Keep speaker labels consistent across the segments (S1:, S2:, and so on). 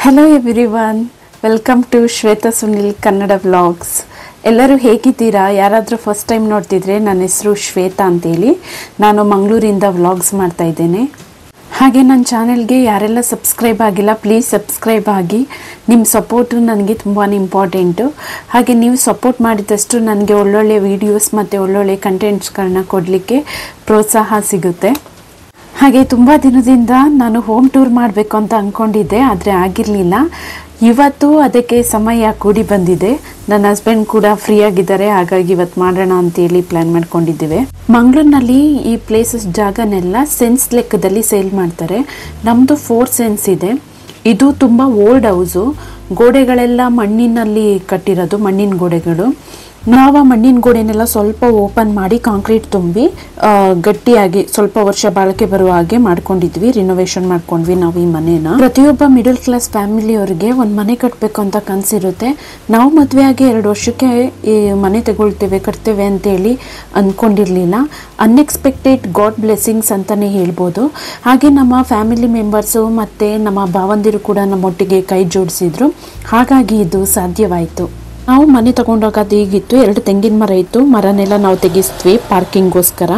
S1: Hello everyone, welcome to Shweta Sunil Kannada vlogs. ಎಲ್ಲರೂ ಹೇಗಿದ್ದೀರಾ? ಯಾರಾದರೂ ಫಸ್ಟ್ ಟೈಮ್ ನೋಡ್ತಿದ್ರೆ ನನ್ನ ಹೆಸರು ಶ್ವೇತಾ ಅಂತೇಳಿ. ನಾನು ಮಂಗಳೂರಿಂದ ವ್ಲಾಗ್ಸ್ ಮಾಡ್ತಾ ಇದ್ದೇನೆ. ಹಾಗೆ ನನ್ನ ಚಾನೆಲ್ಗೆ ಯಾರೆಲ್ಲ ಸಬ್ಸ್ಕ್ರೈಬ್ ಆಗಿಲ್ಲ ಪ್ಲೀಸ್ ಸಬ್ಸ್ಕ್ರೈಬ್ ಆಗಿ. ನಿಮ್ಮ ಸಪೋರ್ಟು ನನಗೆ ತುಂಬಾ ಇಂಪಾರ್ಟೆಂಟು. ಹಾಗೆ ನೀವು ಸಪೋರ್ಟ್ ಮಾಡಿದಷ್ಟು ನನಗೆ ಒಳ್ಳೊಳ್ಳೆ ವೀಡಿಯೋಸ್ ಮತ್ತು ಒಳ್ಳೊಳ್ಳೆ ಕಂಟೆಂಟ್ಸ್ಗಳನ್ನ ಕೊಡಲಿಕ್ಕೆ ಪ್ರೋತ್ಸಾಹ ಸಿಗುತ್ತೆ. ಹಾಗೆ ತುಂಬ ದಿನದಿಂದ ನಾನು ಹೋಮ್ ಟೂರ್ ಮಾಡಬೇಕು ಅಂತ ಅಂದ್ಕೊಂಡಿದ್ದೆ, ಆದರೆ ಆಗಿರಲಿಲ್ಲ. ಇವತ್ತು ಅದಕ್ಕೆ ಸಮಯ ಕೂಡಿ ಬಂದಿದೆ. ನನ್ನ ಹಸ್ಬೆಂಡ್ ಕೂಡ ಫ್ರೀ ಆಗಿದ್ದಾರೆ, ಹಾಗಾಗಿ ಇವತ್ತು ಮಾಡೋಣ ಅಂತೇಳಿ ಪ್ಲ್ಯಾನ್ ಮಾಡ್ಕೊಂಡಿದ್ದೇವೆ. ಮಂಗಳೂರಿನಲ್ಲಿ ಈ ಪ್ಲೇಸಸ್ ಜಾಗನೆಲ್ಲ ಸೆನ್ಸ್ ಲೆಕ್ಕದಲ್ಲಿ ಸೇಲ್ ಮಾಡ್ತಾರೆ. ನಮ್ಮದು 4 ಸೆನ್ಸ್ ಇದೆ. ಇದು ತುಂಬ ಓಲ್ಡ್ ಹೌಸು. ಗೋಡೆಗಳೆಲ್ಲ ಮಣ್ಣಿನಲ್ಲಿ ಕಟ್ಟಿರೋದು, ಮಣ್ಣಿನ ಗೋಡೆಗಳು. ನಾವು ಆ ಮಣ್ಣಿನ ಗೋಡೆನೆಲ್ಲ ಸ್ವಲ್ಪ ಓಪನ್ ಮಾಡಿ ಕಾಂಕ್ರೀಟ್ ತುಂಬಿ ಗಟ್ಟಿಯಾಗಿ ಸ್ವಲ್ಪ ವರ್ಷ ಬಾಳಿಕೆ ಬರುವ ಹಾಗೆ ಮಾಡ್ಕೊಂಡಿದ್ವಿ, ರಿನೋವೇಷನ್ ಮಾಡ್ಕೊಂಡ್ವಿ ನಾವು ಈ ಮನೇನ. ಪ್ರತಿಯೊಬ್ಬ ಮಿಡಲ್ ಕ್ಲಾಸ್ ಫ್ಯಾಮಿಲಿಯವರಿಗೆ ಒಂದು ಮನೆ ಕಟ್ಟಬೇಕು ಅಂತ ಕನಸಿರುತ್ತೆ. ನಾವು ಮದುವೆ ಆಗಿ 2 ವರ್ಷಕ್ಕೆ ಈ ಮನೆ ಕಟ್ತೇವೆ ಅಂತೇಳಿ ಅಂದ್ಕೊಂಡಿರಲಿಲ್ಲ. ಅನ್ಎಕ್ಸ್ಪೆಕ್ಟೆಡ್ ಗಾಡ್ ಬ್ಲೆಸ್ಸಿಂಗ್ಸ್ ಅಂತಲೇ ಹೇಳ್ಬೋದು. ಹಾಗೆ ನಮ್ಮ ಫ್ಯಾಮಿಲಿ ಮೆಂಬರ್ಸು ಮತ್ತು ನಮ್ಮ ಭಾವಂದಿರು ಕೂಡ ನಮ್ಮೊಟ್ಟಿಗೆ ಕೈ ಜೋಡಿಸಿದ್ರು, ಹಾಗಾಗಿ ಇದು ಸಾಧ್ಯವಾಯಿತು. ನಾವು ಮನೆ ತಗೊಂಡಾಗ ಅದು ಹೀಗಿತ್ತು, 2 ತೆಂಗಿನ ಮರ ಇತ್ತು. ಮರನೆಲ್ಲ ನಾವು ತೆಗಿಸ್ತೀವಿ ಪಾರ್ಕಿಂಗ್ಗೋಸ್ಕರ.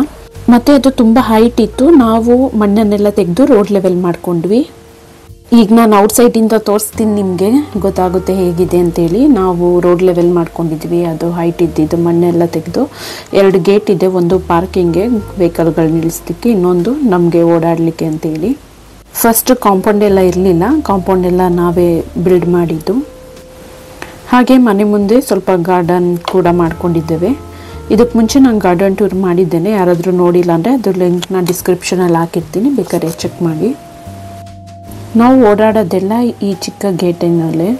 S1: ಮತ್ತು ಅದು ತುಂಬ ಹೈಟ್ ಇತ್ತು. ನಾವು ಮಣ್ಣನ್ನೆಲ್ಲ ತೆಗೆದು ರೋಡ್ ಲೆವೆಲ್ ಮಾಡ್ಕೊಂಡ್ವಿ. ಈಗ ನಾನು ಔಟ್ಸೈಡಿಂದ ತೋರಿಸ್ತೀನಿ, ನಿಮಗೆ ಗೊತ್ತಾಗುತ್ತೆ ಹೇಗಿದೆ ಅಂತೇಳಿ. ನಾವು ರೋಡ್ ಲೆವೆಲ್ ಮಾಡ್ಕೊಂಡಿದ್ವಿ. ಅದು ಹೈಟ್ ಇದ್ದಿದ್ದು ಮಣ್ಣೆಲ್ಲ ತೆಗೆದು 2 ಗೇಟ್ ಇದೆ, ಒಂದು ಪಾರ್ಕಿಂಗ್ಗೆ ವೆಹಿಕಲ್ಗಳು ನಿಲ್ಲಿಸ್ಲಿಕ್ಕೆ, ಇನ್ನೊಂದು ನಮಗೆ ಓಡಾಡಲಿಕ್ಕೆ ಅಂತೇಳಿ. ಫಸ್ಟ್ ಕಾಂಪೌಂಡ್ ಎಲ್ಲ ಇರಲಿಲ್ಲ, ಕಾಂಪೌಂಡ್ ಎಲ್ಲ ನಾವೇ ಬಿಲ್ಡ್ ಮಾಡಿದ್ದು. ಹಾಗೆ ಮನೆ ಮುಂದೆ ಸ್ವಲ್ಪ ಗಾರ್ಡನ್ ಕೂಡ ಮಾಡ್ಕೊಂಡಿದ್ದೇವೆ. ಇದಕ್ಕೆ ಮುಂಚೆ ನಾನು ಗಾರ್ಡನ್ ಟೂರ್ ಮಾಡಿದ್ದೇನೆ. ಯಾರಾದರೂ ನೋಡಿಲ್ಲ ಅಂದರೆ ಅದ್ರ ಲಿಂಕ್ನ ಡಿಸ್ಕ್ರಿಪ್ಷನಲ್ಲಿ ಹಾಕಿರ್ತೀನಿ, ಬೇಕಾದ್ರೆ ಚೆಕ್ ಮಾಡಿ. ನಾವು ಓಡಾಡೋದೆಲ್ಲ ಈ ಚಿಕ್ಕ ಗೇಟಿನಲ್ಲೇ.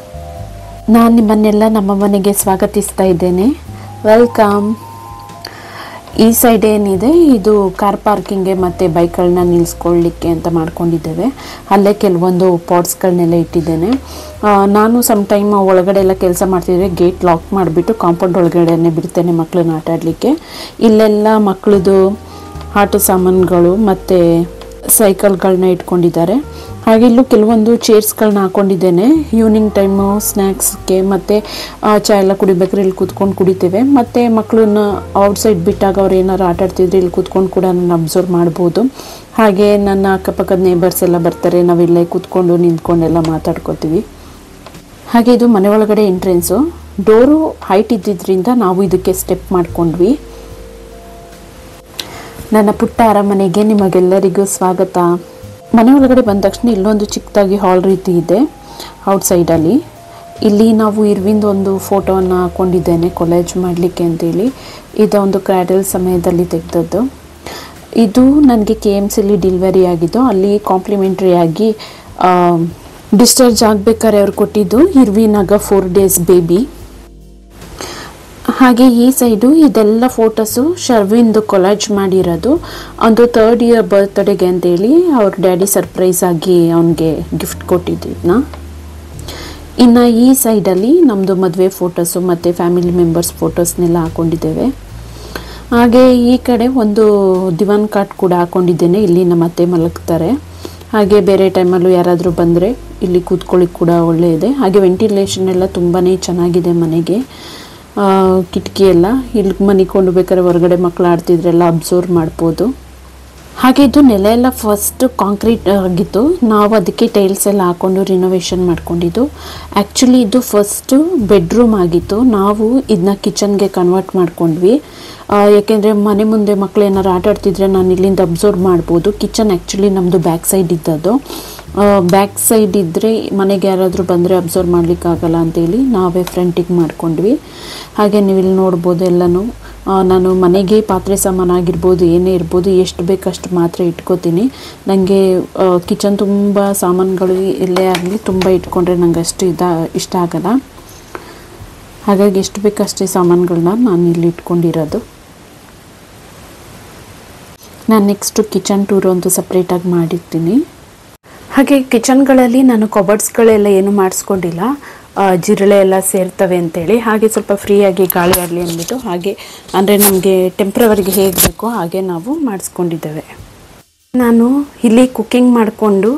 S1: ನಾನು ನಿಮ್ಮನ್ನೆಲ್ಲ ನಮ್ಮ ಮನೆಗೆ ಸ್ವಾಗತಿಸ್ತಾ ಇದ್ದೇನೆ. ವೆಲ್ಕಮ್. ಈ ಸೈಡ್ ಏನಿದೆ ಇದು ಕಾರ್ ಪಾರ್ಕಿಂಗ್ಗೆ ಮತ್ತು ಬೈಕ್ಗಳನ್ನ ನಿಲ್ಲಿಸ್ಕೊಳ್ಳಿಕ್ಕೆ ಅಂತ ಮಾಡ್ಕೊಂಡಿದ್ದೇವೆ. ಅಲ್ಲೇ ಕೆಲವೊಂದು ಪಾಟ್ಸ್ಗಳನ್ನೆಲ್ಲ ಇಟ್ಟಿದ್ದೇನೆ. ನಾನು ಸಮ್ ಟೈಮ್ ಒಳಗಡೆ ಎಲ್ಲ ಕೆಲಸ ಮಾಡ್ತಿದ್ರೆ ಗೇಟ್ ಲಾಕ್ ಮಾಡಿಬಿಟ್ಟು ಕಾಂಪೌಂಡ್ ಒಳಗಡೆನೆ ಬಿಡ್ತೇನೆ ಮಕ್ಕಳನ್ನ ಆಟ ಆಡಲಿಕ್ಕೆ. ಇಲ್ಲೆಲ್ಲ ಮಕ್ಕಳದು ಆಟ ಸಾಮಾನುಗಳು ಮತ್ತು ಸೈಕಲ್ಗಳನ್ನ ಇಟ್ಕೊಂಡಿದ್ದಾರೆ. ಹಾಗೆ ಇಲ್ಲೂ ಕೆಲವೊಂದು ಚೇರ್ಸ್ಗಳನ್ನ ಹಾಕ್ಕೊಂಡಿದ್ದೇನೆ. ಈವ್ನಿಂಗ್ ಟೈಮು ಸ್ನ್ಯಾಕ್ಸ್ಗೆ ಮತ್ತು ಚಹಾ ಎಲ್ಲ ಕುಡಿಬೇಕಾದ್ರೆ ಇಲ್ಲಿ ಕೂತ್ಕೊಂಡು ಕುಡಿತೇವೆ. ಮತ್ತು ಮಕ್ಕಳನ್ನ ಔಟ್ಸೈಡ್ ಬಿಟ್ಟಾಗ ಅವ್ರು ಏನಾರು ಆಟ ಆಡ್ತಿದ್ರೆ ಇಲ್ಲಿ ಕೂತ್ಕೊಂಡು ಕೂಡ ನಾನು ಅಬ್ಸರ್ವ್ ಮಾಡ್ಬೋದು. ಹಾಗೆ ನನ್ನ ಅಕ್ಕಪಕ್ಕದ ನೇಬರ್ಸ್ ಎಲ್ಲ ಬರ್ತಾರೆ, ನಾವಿಲ್ಲೇ ಕೂತ್ಕೊಂಡು ನಿಂತ್ಕೊಂಡೆಲ್ಲ ಮಾತಾಡ್ಕೋತೀವಿ. ಹಾಗೆ ಇದು ಮನೆ ಒಳಗಡೆ ಎಂಟ್ರೆನ್ಸು. ಡೋರು ಹೈಟ್ ಇದ್ದಿದ್ದರಿಂದ ನಾವು ಇದಕ್ಕೆ ಸ್ಟೆಪ್ ಮಾಡ್ಕೊಂಡ್ವಿ. ನನ್ನ ಪುಟ್ಟ ಅರಮನೆಗೆ ನಿಮಗೆಲ್ಲರಿಗೂ ಸ್ವಾಗತ. ಮನೆ ಒಳಗಡೆ ಬಂದ ತಕ್ಷಣ ಇಲ್ಲೊಂದು ಚಿಕ್ಕದಾಗಿ ಹಾಲ್ ರೀತಿ ಇದೆ ಔಟ್ಸೈಡಲ್ಲಿ. ಇಲ್ಲಿ ನಾವು ಇರ್ವಿಂದ ಒಂದು ಫೋಟೋವನ್ನು ಹಾಕ್ಕೊಂಡಿದ್ದೇನೆ ಕೊಲೇಜ್ ಮಾಡಲಿಕ್ಕೆ ಅಂತೇಳಿ. ಇದೊಂದು ಕ್ರ್ಯಾಡಲ್ ಸಮಯದಲ್ಲಿ ತೆಗೆದದ್ದು. ಇದು ನನಗೆ KMCಲಿ ಡೆಲಿವರಿ ಆಗಿದ್ದು. ಅಲ್ಲಿ ಕಾಂಪ್ಲಿಮೆಂಟ್ರಿ ಆಗಿ ಡಿಸ್ಚಾರ್ಜ್ ಆಗಬೇಕಾದ್ರೆ ಅವ್ರು ಕೊಟ್ಟಿದ್ದು ಇರ್ವಿನಾಗ 4 ಡೇಸ್ ಬೇಬಿ. ಹಾಗೆ ಈ ಸೈಡು ಇದೆಲ್ಲ ಫೋಟೋಸು ಶರ್ವಿಂದು ಕೊಲಾಜ್ ಮಾಡಿರೋದು. ಒಂದು 3rd ಇಯರ್ ಬರ್ತ್ಡೇಗೆ ಅಂತೇಳಿ ಅವ್ರ ಡ್ಯಾಡಿ ಸರ್ಪ್ರೈಸ್ ಆಗಿ ಅವನಿಗೆ ಗಿಫ್ಟ್ ಕೊಟ್ಟಿದ್ದನ್ನ. ಇನ್ನು ಈ ಸೈಡಲ್ಲಿ ನಮ್ಮದು ಮದುವೆ ಫೋಟೋಸು ಮತ್ತು ಫ್ಯಾಮಿಲಿ ಮೆಂಬರ್ಸ್ ಫೋಟೋಸ್ನೆಲ್ಲ ಹಾಕ್ಕೊಂಡಿದ್ದೇವೆ. ಹಾಗೆ ಈ ಕಡೆ ಒಂದು ದಿವಾನ್ ಕಾಟ್ ಕೂಡ ಹಾಕ್ಕೊಂಡಿದ್ದೇನೆ. ಇಲ್ಲಿ ನಮ್ಮ ಅತ್ತೆ ಮಲಗ್ತಾರೆ. ಹಾಗೆ ಬೇರೆ ಟೈಮಲ್ಲೂ ಯಾರಾದರೂ ಬಂದರೆ ಇಲ್ಲಿ ಕೂತ್ಕೊಳ್ಳಿಕ್ಕೆ ಕೂಡ ಒಳ್ಳೆಯದೆ. ಹಾಗೆ ವೆಂಟಿಲೇಷನ್ ಎಲ್ಲ ತುಂಬಾ ಚೆನ್ನಾಗಿದೆ ಮನೆಗೆ. ಕಿಟಕಿ ಎಲ್ಲ ಇಲ್ಲಿ ಮನಿಕೊಂಡು ಬೇಕಾದ್ರೆ ಹೊರಗಡೆ ಮಕ್ಕಳು ಆಡ್ತಿದ್ರೆಲ್ಲ ಅಬ್ಸರ್ವ್ ಮಾಡ್ಬೋದು. ಹಾಗೆ ಇದು ನೆಲ ಎಲ್ಲ ಫಸ್ಟ್ ಕಾಂಕ್ರೀಟ್ ಆಗಿತ್ತು. ನಾವು ಅದಕ್ಕೆ ಟೈಲ್ಸ್ ಎಲ್ಲ ಹಾಕ್ಕೊಂಡು ರಿನೋವೇಷನ್ ಮಾಡ್ಕೊಂಡಿದ್ದು. ಆ್ಯಕ್ಚುಲಿ ಇದು ಫಸ್ಟು ಬೆಡ್ರೂಮ್ ಆಗಿತ್ತು. ನಾವು ಇದನ್ನ ಕಿಚನ್ಗೆ ಕನ್ವರ್ಟ್ ಮಾಡ್ಕೊಂಡ್ವಿ. ಯಾಕೆಂದರೆ ಮನೆ ಮುಂದೆ ಮಕ್ಕಳು ಏನಾರು ಆಟ ಆಡ್ತಿದ್ರೆ ನಾನು ಇಲ್ಲಿಂದ ಅಬ್ಸರ್ವ್ ಮಾಡ್ಬೋದು. ಕಿಚನ್ ಆ್ಯಕ್ಚುಲಿ ನಮ್ಮದು ಬ್ಯಾಕ್ ಸೈಡ್ ಇದ್ದದ್ದು. ಬ್ಯಾಕ್ ಸೈಡ್ ಇದ್ದರೆ ಮನೆಗೆ ಯಾರಾದರೂ ಬಂದರೆ ಅಬ್ಸರ್ವ್ ಮಾಡಲಿಕ್ಕಾಗಲ್ಲ ಅಂತೇಳಿ ನಾವೇ ಫ್ರಂಟಿಗೆ ಮಾಡ್ಕೊಂಡ್ವಿ. ಹಾಗೆ ನೀವು ಇಲ್ಲಿ ನೋಡ್ಬೋದು ಎಲ್ಲನೂ. ನಾನು ಮನೆಗೆ ಪಾತ್ರೆ ಸಾಮಾನಾಗಿರ್ಬೋದು ಏನೇ ಇರ್ಬೋದು ಎಷ್ಟು ಬೇಕಷ್ಟು ಮಾತ್ರ ಇಟ್ಕೋತೀನಿ. ನನಗೆ ಕಿಚನ್ ತುಂಬ ಸಾಮಾನುಗಳು ಎಲ್ಲೇ ಆಗಲಿ ತುಂಬ ಇಟ್ಕೊಂಡ್ರೆ ನಂಗೆ ಅಷ್ಟು ಇಷ್ಟ ಆಗಲ್ಲ. ಹಾಗಾಗಿ ಎಷ್ಟು ಬೇಕಷ್ಟೇ ಸಾಮಾನುಗಳನ್ನ ನಾನು ಇಲ್ಲಿ ಇಟ್ಕೊಂಡಿರೋದು. ನಾನು ನೆಕ್ಸ್ಟು ಕಿಚನ್ ಟೂರ್ ಒಂದು ಸಪ್ರೇಟಾಗಿ ಮಾಡಿರ್ತೀನಿ. ಹಾಗೆ ಕಿಚನ್ಗಳಲ್ಲಿ ನಾನು ಕಬರ್ಡ್ಸ್ಗಳೆಲ್ಲ ಏನು ಮಾಡಿಸ್ಕೊಂಡಿಲ್ಲ, ಜಿರಳೆ ಎಲ್ಲ ಸೇರ್ತವೆ ಅಂತೇಳಿ. ಹಾಗೆ ಸ್ವಲ್ಪ ಫ್ರೀಯಾಗಿ ಗಾಳಿ ಆಡಲಿ ಅಂದ್ಬಿಟ್ಟು ಹಾಗೆ ಅಂದರೆ ನಮಗೆ ಟೆಂಪ್ರವರಿಗೆ ಹೇಗೆ ಬೇಕೋ ಹಾಗೆ ನಾವು ಮಾಡಿಸ್ಕೊಂಡಿದ್ದೇವೆ. ನಾನು ಇಲ್ಲಿ ಕುಕ್ಕಿಂಗ್ ಮಾಡಿಕೊಂಡು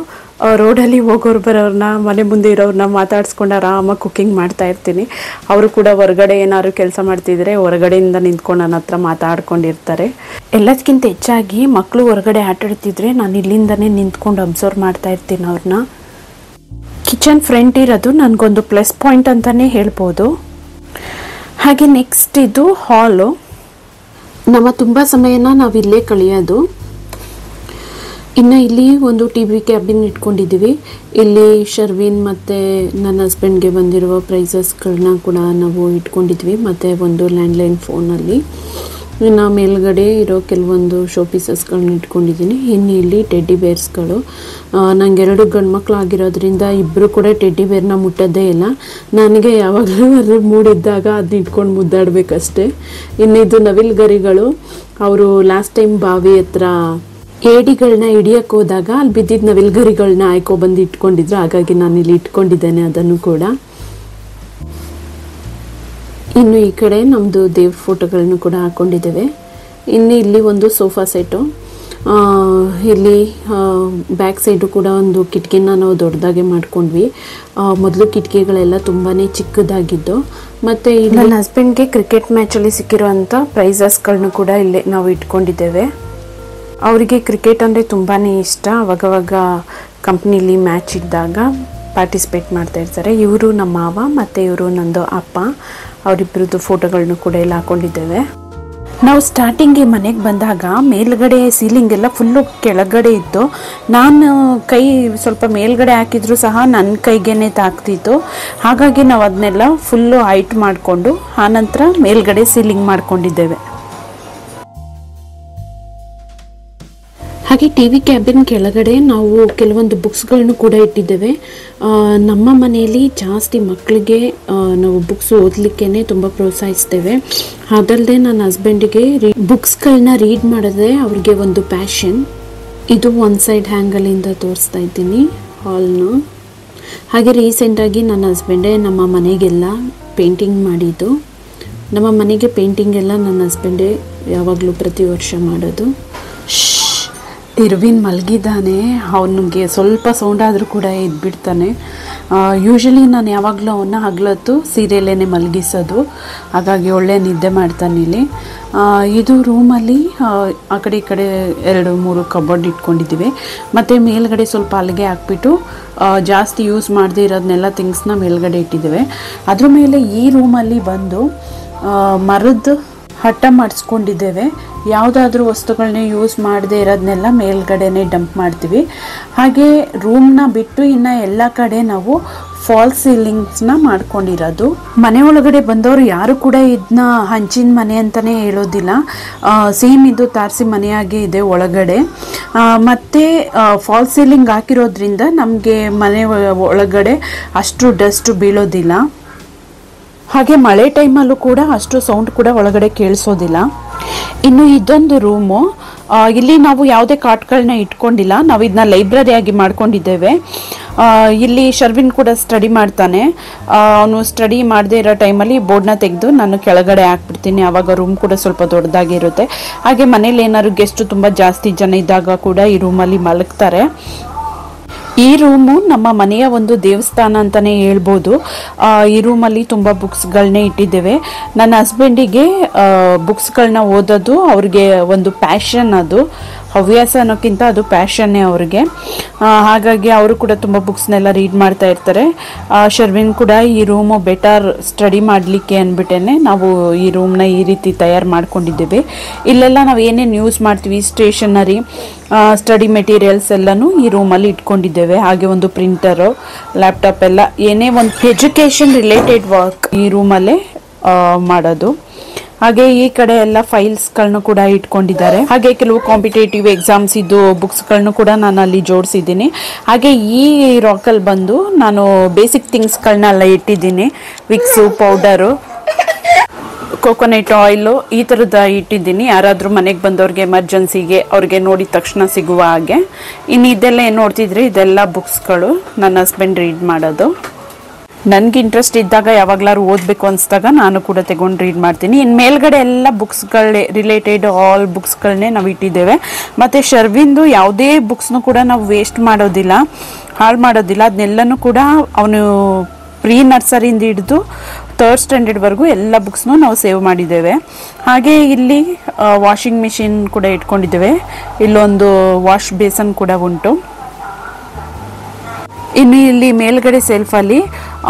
S1: ರೋಡಲ್ಲಿ ಹೋಗೋರು ಬರೋರನ್ನ ಮನೆ ಮುಂದೆ ಇರೋರನ್ನ ಮಾತಾಡ್ಸ್ಕೊಂಡು ಆರಾಮಾಗಿ ಕುಕ್ಕಿಂಗ್ ಮಾಡ್ತಾ ಇರ್ತೀನಿ. ಅವರು ಕೂಡ ಹೊರಗಡೆ ಏನಾದ್ರು ಕೆಲಸ ಮಾಡ್ತಿದ್ರೆ ಹೊರಗಡೆಯಿಂದ ನಿಂತ್ಕೊಂಡು ನನ್ನ ಹತ್ರ ಮಾತಾಡ್ಕೊಂಡಿರ್ತಾರೆ. ಎಲ್ಲದಕ್ಕಿಂತ ಹೆಚ್ಚಾಗಿ ಮಕ್ಕಳು ಹೊರಗಡೆ ಆಟಾಡ್ತಿದ್ರೆ ನಾನು ಇಲ್ಲಿಂದನೇ ನಿಂತ್ಕೊಂಡು ಅಬ್ಸರ್ವ್ ಮಾಡ್ತಾ ಇರ್ತೀನಿ ಅವ್ರನ್ನ. ಕಿಚನ್ ಫ್ರಂಟ್ ಇರೋದು ನನಗೊಂದು ಪ್ಲಸ್ ಪಾಯಿಂಟ್ ಅಂತಲೇ ಹೇಳ್ಬೋದು. ಹಾಗೆ ನೆಕ್ಸ್ಟ್ ಇದು ಹಾಲು. ನಮ್ಮ ತುಂಬ ಸಮಯನ ನಾವು ಇಲ್ಲೇ ಕಳೆಯೋದು. ಇನ್ನು ಇಲ್ಲಿ ಒಂದು ಟಿ ವಿ ಕ್ಯಾಬಿನ್ ಇಟ್ಕೊಂಡಿದ್ದೀವಿ. ಇಲ್ಲಿ ಶರ್ವಿನ್ ಮತ್ತು ನನ್ನ ಹಸ್ಬೆಂಡ್ಗೆ ಬಂದಿರುವ ಪ್ರೈಸಸ್ಗಳನ್ನ ಕೂಡ ನಾವು ಇಟ್ಕೊಂಡಿದ್ವಿ, ಮತ್ತು ಒಂದು ಲ್ಯಾಂಡ್ಲೈನ್ ಫೋನಲ್ಲಿ. ಇನ್ನು ಮೇಲ್ಗಡೆ ಇರೋ ಕೆಲವೊಂದು ಶೋ ಪೀಸಸ್ಗಳನ್ನ ಇಟ್ಕೊಂಡಿದ್ದೀನಿ. ಇನ್ನು ಇಲ್ಲಿ ಟೆಡ್ಡಿ ಬೇರ್ಸ್ಗಳು. ನನಗೆ 2 ಗಂಡು ಮಕ್ಕಳು ಆಗಿರೋದ್ರಿಂದ ಇಬ್ಬರು ಕೂಡ ಟೆಡ್ಡಿ ಬೇರ್ನ ಮುಟ್ಟೋದೇ ಇಲ್ಲ. ನನಗೆ ಯಾವಾಗಲೂ ಅದ್ರ ಮೂಡಿದ್ದಾಗ ಅದನ್ನ ಇಟ್ಕೊಂಡು ಮುದ್ದಾಡಬೇಕಷ್ಟೆ. ಇನ್ನಿದು ನವಿಲು ಗರಿಗಳು. ಅವರು ಲಾಸ್ಟ್ ಟೈಮ್ ಬಾವಿ ಹತ್ರ ಏಡಿಗಳನ್ನ ಹಿಡಿಯಕ್ಕೆ ಹೋದಾಗ ಅಲ್ಲಿ ಬಿದ್ದಿದ್ದ ನವಿಲ್ಗರಿಗಳನ್ನ ಆಯ್ಕೊಬಂದು ಇಟ್ಕೊಂಡಿದ್ರು, ಹಾಗಾಗಿ ನಾನು ಇಲ್ಲಿ ಇಟ್ಕೊಂಡಿದ್ದೇನೆ ಅದನ್ನು ಕೂಡ. ಇನ್ನು ಈ ಕಡೆ ನಮ್ಮದು ದೇವ್ರ ಫೋಟೋಗಳನ್ನು ಕೂಡ ಹಾಕ್ಕೊಂಡಿದ್ದೇವೆ. ಇನ್ನು ಇಲ್ಲಿ ಒಂದು ಸೋಫಾ ಸೆಟ್ಟು. ಇಲ್ಲಿ ಬ್ಯಾಕ್ ಸೈಡು ಕೂಡ ಒಂದು ಕಿಟಕಿನ ನಾವು ದೊಡ್ಡದಾಗೆ ಮಾಡ್ಕೊಂಡ್ವಿ. ಮೊದಲು ಕಿಟಕಿಗಳೆಲ್ಲ ತುಂಬಾ ಚಿಕ್ಕದಾಗಿದ್ದು. ಮತ್ತು ಇಲ್ಲಿ ನನ್ನ ಹಸ್ಬೆಂಡ್ಗೆ ಕ್ರಿಕೆಟ್ ಮ್ಯಾಚಲ್ಲಿ ಸಿಕ್ಕಿರುವಂಥ ಪ್ರೈಸಸ್ಗಳನ್ನೂ ಕೂಡ ಇಲ್ಲೇ ನಾವು ಇಟ್ಕೊಂಡಿದ್ದೇವೆ. ಅವರಿಗೆ ಕ್ರಿಕೆಟ್ ಅಂದರೆ ತುಂಬಾ ಇಷ್ಟ. ಅವಾಗವಾಗ ಕಂಪ್ನಿಲಿ ಮ್ಯಾಚ್ ಇದ್ದಾಗ ಪಾರ್ಟಿಸಿಪೇಟ್ ಮಾಡ್ತಾ ಇರ್ತಾರೆ. ಇವರು ನಮ್ಮ ಮಾವ ಮತ್ತು ಇವರು ನಂದು ಅಪ್ಪ. ಅವರಿಬ್ಬರದ್ದು ಫೋಟೋಗಳನ್ನು ಕೂಡ ಇಲ್ಲಿ ಹಾಕ್ಕೊಂಡಿದ್ದೇವೆ. ನಾವು ಸ್ಟಾರ್ಟಿಂಗ್ಗೆ ಮನೆಗೆ ಬಂದಾಗ ಮೇಲ್ಗಡೆ ಸೀಲಿಂಗ್ ಎಲ್ಲ ಫುಲ್ಲು ಕೆಳಗಡೆ ಇತ್ತು. ನಾನು ಕೈ ಸ್ವಲ್ಪ ಮೇಲ್ಗಡೆ ಹಾಕಿದರೂ ಸಹ ನನ್ನ ಕೈಗೇನೆ ತಾಗ್ತಿತ್ತು. ಹಾಗಾಗಿ ನಾವು ಅದನ್ನೆಲ್ಲ ಫುಲ್ಲು ಹೈಟ್ ಮಾಡಿಕೊಂಡು ಆನಂತರ ಮೇಲ್ಗಡೆ ಸೀಲಿಂಗ್ ಮಾಡ್ಕೊಂಡಿದ್ದೇವೆ. ಹಾಗೆ ಟಿ ವಿ ಕ್ಯಾಬಿನ್ ಕೆಳಗಡೆ ನಾವು ಕೆಲವೊಂದು ಬುಕ್ಸ್ಗಳನ್ನು ಕೂಡ ಇಟ್ಟಿದ್ದೇವೆ. ನಮ್ಮ ಮನೆಯಲ್ಲಿ ಜಾಸ್ತಿ ಮಕ್ಕಳಿಗೆ ನಾವು ಬುಕ್ಸ್ ಓದಲಿಕ್ಕೇ ತುಂಬ ಪ್ರೋತ್ಸಾಹಿಸ್ತೇವೆ. ಅದಲ್ಲದೆ ನನ್ನ ಹಸ್ಬೆಂಡಿಗೆ ಬುಕ್ಸ್ಗಳನ್ನ ರೀಡ್ ಮಾಡೋದೇ ಅವ್ರಿಗೆ ಒಂದು ಪ್ಯಾಷನ್. ಇದು ಒಂದು ಸೈಡ್ ಹ್ಯಾಂಗಲಿಂದ ತೋರಿಸ್ತಾ ಇದ್ದೀನಿ ಹಾಲ್ನು. ಹಾಗೆ ರೀಸೆಂಟಾಗಿ ನನ್ನ ಹಸ್ಬೆಂಡೇ ನಮ್ಮ ಮನೆಗೆಲ್ಲ ಪೇಂಟಿಂಗ್ ಮಾಡಿದ್ದು. ನಮ್ಮ ಮನೆಗೆ ಪೇಂಟಿಂಗ್ ಎಲ್ಲ ನನ್ನ ಹಸ್ಬೆಂಡೇ ಯಾವಾಗಲೂ ಪ್ರತಿ ವರ್ಷ ಮಾಡೋದು. ಇರ್ವಿನ್ ಮಲಗಿದ್ದಾನೆ. ಅವನಿಗೆ ಸ್ವಲ್ಪ ಸೌಂಡ್ ಆದರೂ ಕೂಡ ಎದ್ಬಿಡ್ತಾನೆ. ಯೂಶಲಿ ನಾನು ಯಾವಾಗಲೂ ಅವನ್ನ ಹಗಲತ್ತು ಸೀರಿಯಲ್ಲೇನೆ ಮಲಗಿಸೋದು, ಹಾಗಾಗಿ ಒಳ್ಳೆ ನಿದ್ದೆ ಮಾಡ್ತಾನೆ ಇಲ್ಲಿ. ಇದು ರೂಮಲ್ಲಿ ಆ ಕಡೆ ಈ ಕಡೆ 2-3 ಕಬೋರ್ಡ್ ಇಟ್ಕೊಂಡಿದ್ದೀವಿ. ಮತ್ತು ಮೇಲ್ಗಡೆ ಸ್ವಲ್ಪ ಹಲಗೆ ಹಾಕ್ಬಿಟ್ಟು ಜಾಸ್ತಿ ಯೂಸ್ ಮಾಡದೇ ಇರೋದನ್ನೆಲ್ಲ ಥಿಂಗ್ಸ್ನ ಮೇಲ್ಗಡೆ ಇಟ್ಟಿದ್ದೇವೆ. ಅದ್ರ ಮೇಲೆ ಈ ರೂಮಲ್ಲಿ ಬಂದು ಮರದ ಹಠ ಮಾಡಿಸ್ಕೊಂಡಿದ್ದೇವೆ. ಯಾವುದಾದ್ರೂ ವಸ್ತುಗಳನ್ನ ಯೂಸ್ ಮಾಡದೇ ಇರೋದನ್ನೆಲ್ಲ ಮೇಲ್ಗಡೆನೆ ಡಂಪ್ ಮಾಡ್ತೀವಿ. ಹಾಗೆ ರೂಮ್ನ ಬಿಟ್ಟು ಇನ್ನು ಎಲ್ಲ ಕಡೆ ನಾವು ಫಾಲ್ಸ್ ಸೀಲಿಂಗ್ಸ್ನ ಮಾಡ್ಕೊಂಡಿರೋದು. ಮನೆ ಒಳಗಡೆ ಬಂದವರು ಯಾರು ಕೂಡ ಇದನ್ನ ಹಂಚಿನ ಮನೆ ಅಂತಲೇ ಹೇಳೋದಿಲ್ಲ. ಸೇಮ್ ಇದು ತಾರಸಿ ಮನೆಯಾಗಿ ಇದೆ ಒಳಗಡೆ. ಮತ್ತು ಫಾಲ್ಸ್ ಸೀಲಿಂಗ್ ಹಾಕಿರೋದ್ರಿಂದ ನಮಗೆ ಮನೆ ಒಳಗಡೆ ಅಷ್ಟು ಡಸ್ಟ್ ಬೀಳೋದಿಲ್ಲ. ಹಾಗೆ ಮಳೆ ಟೈಮಲ್ಲೂ ಕೂಡ ಅಷ್ಟು ಸೌಂಡ್ ಕೂಡ ಒಳಗಡೆ ಕೇಳಿಸೋದಿಲ್ಲ. ಇನ್ನು ಇದೊಂದು ರೂಮು. ಇಲ್ಲಿ ನಾವು ಯಾವುದೇ ಕಾಟ್ಗಳನ್ನ ಇಟ್ಕೊಂಡಿಲ್ಲ. ನಾವು ಇದನ್ನ ಲೈಬ್ರರಿಯಾಗಿ ಮಾಡ್ಕೊಂಡಿದ್ದೇವೆ. ಇಲ್ಲಿ ಶರ್ವಿನ್ ಕೂಡ ಸ್ಟಡಿ ಮಾಡ್ತಾನೆ. ಅವನು ಸ್ಟಡಿ ಮಾಡದೇ ಇರೋ ಟೈಮಲ್ಲಿ ಬೋರ್ಡ್ನ ತೆಗೆದು ನಾನು ಕೆಳಗಡೆ ಹಾಕ್ಬಿಡ್ತೀನಿ. ಆವಾಗ ರೂಮ್ ಕೂಡ ಸ್ವಲ್ಪ ದೊಡ್ಡದಾಗಿರುತ್ತೆ. ಹಾಗೆ ಮನೇಲಿ ಏನಾದ್ರು ಗೆಸ್ಟ್ ತುಂಬ ಜಾಸ್ತಿ ಜನ ಇದ್ದಾಗ ಕೂಡ ಈ ರೂಮಲ್ಲಿ ಮಲಗ್ತಾರೆ. ಈ ರೂಮು ನಮ್ಮ ಮನೆಯ ಒಂದು ದೇವಸ್ಥಾನ ಅಂತಲೇ ಹೇಳ್ಬೋದು. ಈ ರೂಮಲ್ಲಿ ತುಂಬ ಬುಕ್ಸ್ಗಳನ್ನೇ ಇಟ್ಟಿದ್ದೇವೆ. ನನ್ನ ಹಸ್ಬೆಂಡಿಗೆ ಬುಕ್ಸ್ಗಳನ್ನ ಓದೋದು ಅವ್ರಿಗೆ ಒಂದು ಪ್ಯಾಷನ್. ಅದು ಹವ್ಯಾಸ ಅನ್ನೋಕ್ಕಿಂತ ಅದು ಪ್ಯಾಷನ್ನೇ ಅವ್ರಿಗೆ. ಹಾಗಾಗಿ ಅವರು ಕೂಡ ತುಂಬ ಬುಕ್ಸ್ನೆಲ್ಲ ರೀಡ್ ಮಾಡ್ತಾ ಇರ್ತಾರೆ. ಶರ್ವಿನ್ ಕೂಡ ಈ ರೂಮು ಬೆಟರ್ ಸ್ಟಡಿ ಮಾಡಲಿಕ್ಕೆ ಅಂದ್ಬಿಟ್ಟೇ ನಾವು ಈ ರೂಮ್ನ ಈ ರೀತಿ ತಯಾರು ಮಾಡ್ಕೊಂಡಿದ್ದೇವೆ. ಇಲ್ಲೆಲ್ಲ ನಾವು ಏನೇನು ಯೂಸ್ ಮಾಡ್ತೀವಿ, ಸ್ಟೇಷನರಿ, ಸ್ಟಡಿ ಮೆಟೀರಿಯಲ್ಸ್ ಎಲ್ಲನೂ ಈ ರೂಮಲ್ಲಿ ಇಟ್ಕೊಂಡಿದ್ದೇವೆ. ಹಾಗೆ ಒಂದು ಪ್ರಿಂಟರು, ಲ್ಯಾಪ್ಟಾಪ್ ಎಲ್ಲ ಏನೇ ಒಂದು ಎಜುಕೇಷನ್ ರಿಲೇಟೆಡ್ ವರ್ಕ್ ಈ ರೂಮಲ್ಲೇ ಮಾಡೋದು. ಹಾಗೆ ಈ ಕಡೆ ಎಲ್ಲ ಫೈಲ್ಸ್ಗಳನ್ನು ಕೂಡ ಇಟ್ಕೊಂಡಿದ್ದಾರೆ. ಹಾಗೆ ಕೆಲವು ಕಾಂಪಿಟೇಟಿವ್ ಎಕ್ಸಾಮ್ಸ್ ಇದ್ದು ಬುಕ್ಸ್ಗಳನ್ನು ಕೂಡ ನಾನು ಅಲ್ಲಿ ಜೋಡಿಸಿದ್ದೀನಿ. ಹಾಗೆ ಈ ರಾಕಲ್ಲಿ ಬಂದು ನಾನು ಬೇಸಿಕ್ ಥಿಂಗ್ಸ್ಗಳನ್ನೆಲ್ಲ ಇಟ್ಟಿದ್ದೀನಿ. ವಿಕ್ಸು, ಪೌಡರು, ಕೋಕೋನಟ್ ಆಯಿಲು ಈ ಥರದ ಇಟ್ಟಿದ್ದೀನಿ. ಯಾರಾದರೂ ಮನೆಗೆ ಬಂದವ್ರಿಗೆ ಎಮರ್ಜೆನ್ಸಿಗೆ ಅವ್ರಿಗೆ ನೋಡಿದ ತಕ್ಷಣ ಸಿಗುವ ಹಾಗೆ. ಇನ್ನು ಇದೆಲ್ಲ ಏನು ನೋಡ್ತಿದ್ರಿ, ಇದೆಲ್ಲ ಬುಕ್ಸ್ಗಳು ನನ್ನ ಹಸ್ಬೆಂಡ್ ರೀಡ್ ಮಾಡೋದು. ನನಗೆ ಇಂಟ್ರೆಸ್ಟ್ ಇದ್ದಾಗ ಯಾವಾಗಲಾರು ಓದಬೇಕು ಅನಿಸಿದಾಗ ನಾನು ಕೂಡ ತಗೊಂಡು ರೀಡ್ ಮಾಡ್ತೀನಿ. ಇನ್ನು ಮೇಲ್ಗಡೆ ಎಲ್ಲ ಬುಕ್ಸ್ಗಳೇ ರಿಲೇಟೆಡ್ ಆಲ್ ಬುಕ್ಸ್ಗಳನ್ನೇ ನಾವು ಇಟ್ಟಿದ್ದೇವೆ. ಮತ್ತು ಶರ್ವಿಂದು ಯಾವುದೇ ಬುಕ್ಸ್ನು ಕೂಡ ನಾವು ವೇಸ್ಟ್ ಮಾಡೋದಿಲ್ಲ, ಹಾಳು ಮಾಡೋದಿಲ್ಲ. ಅದನ್ನೆಲ್ಲನೂ ಕೂಡ ಅವನು ಪ್ರೀ ನರ್ಸರಿಯಿಂದ ಹಿಡಿದು 3rd ಸ್ಟ್ಯಾಂಡರ್ಡ್ವರೆಗೂ ಎಲ್ಲ ಬುಕ್ಸ್ನೂ ನಾವು ಸೇವ್ ಮಾಡಿದ್ದೇವೆ. ಹಾಗೆ ಇಲ್ಲಿ ವಾಷಿಂಗ್ ಮಿಷಿನ್ ಕೂಡ ಇಟ್ಕೊಂಡಿದ್ದೇವೆ. ಇಲ್ಲೊಂದು ವಾಶ್ ಬೇಸನ್ ಕೂಡ ಉಂಟು. ಇನ್ನು ಇಲ್ಲಿ ಮೇಲ್ಗಡೆ ಸೆಲ್ಫಲ್ಲಿ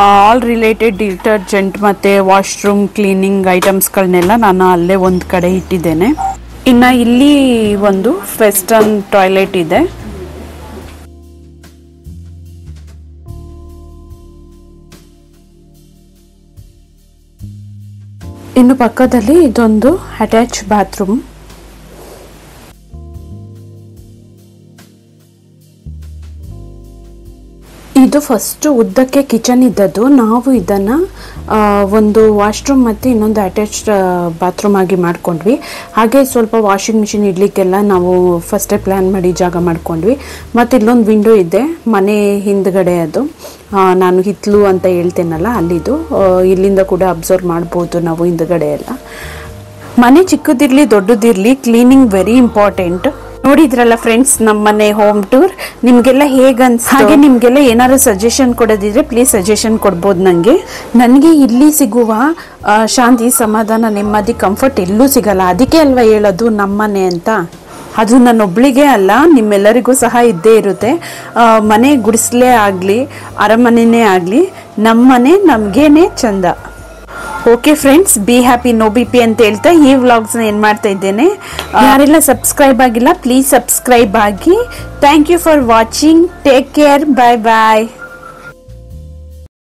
S1: ಆಲ್ ರಿಲೇಟೆಡ್ ಡಿಟರ್ಜೆಂಟ್ ಮತ್ತು ವಾಶ್ರೂಮ್ ಕ್ಲೀನಿಂಗ್ ಐಟಮ್ಸ್ಗಳನ್ನೆಲ್ಲ ನಾನು ಅಲ್ಲೇ ಒಂದು ಕಡೆ ಇಟ್ಟಿದ್ದೇನೆ. ಇನ್ನು ಇಲ್ಲಿ ಒಂದು ವೆಸ್ಟರ್ನ್ ಟಾಯ್ಲೆಟ್ ಇದೆ. ಇನ್ನು ಪಕ್ಕದಲ್ಲಿ ಇದೊಂದು ಅಟ್ಯಾಚ್ ಬಾತ್ರೂಮ್. ಇದು ಫಸ್ಟು ಉದ್ದಕ್ಕೆ ಕಿಚನ್ ಇದ್ದದ್ದು. ನಾವು ಇದನ್ನು ಒಂದು ವಾಶ್ರೂಮ್ ಮತ್ತು ಇನ್ನೊಂದು ಅಟ್ಯಾಚ್ಡ್ ಬಾತ್ರೂಮ್ ಆಗಿ ಮಾಡ್ಕೊಂಡ್ವಿ. ಹಾಗೆ ಸ್ವಲ್ಪ ವಾಷಿಂಗ್ ಮಿಷಿನ್ ಇಡಲಿಕ್ಕೆಲ್ಲ ನಾವು ಫಸ್ಟೇ ಪ್ಲ್ಯಾನ್ ಮಾಡಿ ಜಾಗ ಮಾಡ್ಕೊಂಡ್ವಿ. ಮತ್ತು ಇಲ್ಲೊಂದು ವಿಂಡೋ ಇದೆ ಮನೆ ಹಿಂದ್ಗಡೆ, ಅದು ನಾನು ಹಿತ್ಲು ಅಂತ ಹೇಳ್ತೇನಲ್ಲ ಅಲ್ಲಿದು. ಇಲ್ಲಿಂದ ಕೂಡ ಅಬ್ಸರ್ವ್ ಮಾಡ್ಬೋದು ನಾವು ಹಿಂದ್ಗಡೆ ಎಲ್ಲ. ಮನೆ ಚಿಕ್ಕದಿರಲಿ ದೊಡ್ಡದಿರಲಿ ಕ್ಲೀನಿಂಗ್ ವೆರಿ ಇಂಪಾರ್ಟೆಂಟ್. ನೋಡಿದ್ರಲ್ಲ ಫ್ರೆಂಡ್ಸ್ ನಮ್ಮ ಮನೆ ಹೋಮ್ ಟೂರ್. ನಿಮಗೆಲ್ಲ ಹೇಗನ್ಸ್, ಹಾಗೆ ನಿಮಗೆಲ್ಲ ಏನಾದ್ರು ಸಜೆಷನ್ ಕೊಡೋದಿದ್ರೆ ಪ್ಲೀಸ್ ಸಜೆಷನ್ ಕೊಡ್ಬೋದು ನನಗೆ ಇಲ್ಲಿ ಸಿಗುವ ಶಾಂತಿ, ಸಮಾಧಾನ, ನೆಮ್ಮದಿ, ಕಂಫರ್ಟ್ ಎಲ್ಲೂ ಸಿಗಲ್ಲ. ಅದಕ್ಕೆ ಅಲ್ವಾ ಹೇಳೋದು ನಮ್ಮನೆ ಅಂತ. ಅದು ನನ್ನೊಬ್ಳಿಗೆ ಅಲ್ಲ, ನಿಮ್ಮೆಲ್ಲರಿಗೂ ಸಹ ಇದ್ದೇ ಇರುತ್ತೆ. ಮನೆ ಗುಡಿಸಲೇ ಆಗಲಿ ಅರಮನೆನೇ ಆಗಲಿ ನಮ್ಮನೆ ನಮಗೇನೆ ಚಂದ. Okay friends, be happy no B P ಅಂತ ಹೇಳ್ತಾ ಈ ವ್ಲಾಗ್ಸ್ನ ಏನು ಮಾಡ್ತಾ ಇದ್ದೇನೆ. ಯಾರೆಲ್ಲ ಸಬ್ಸ್ಕ್ರೈಬ್ ಆಗಿಲ್ಲ ಪ್ಲೀಸ್ ಸಬ್ಸ್ಕ್ರೈಬ್ ಆಗಿ. Thank you for watching. Take care. Bye bye.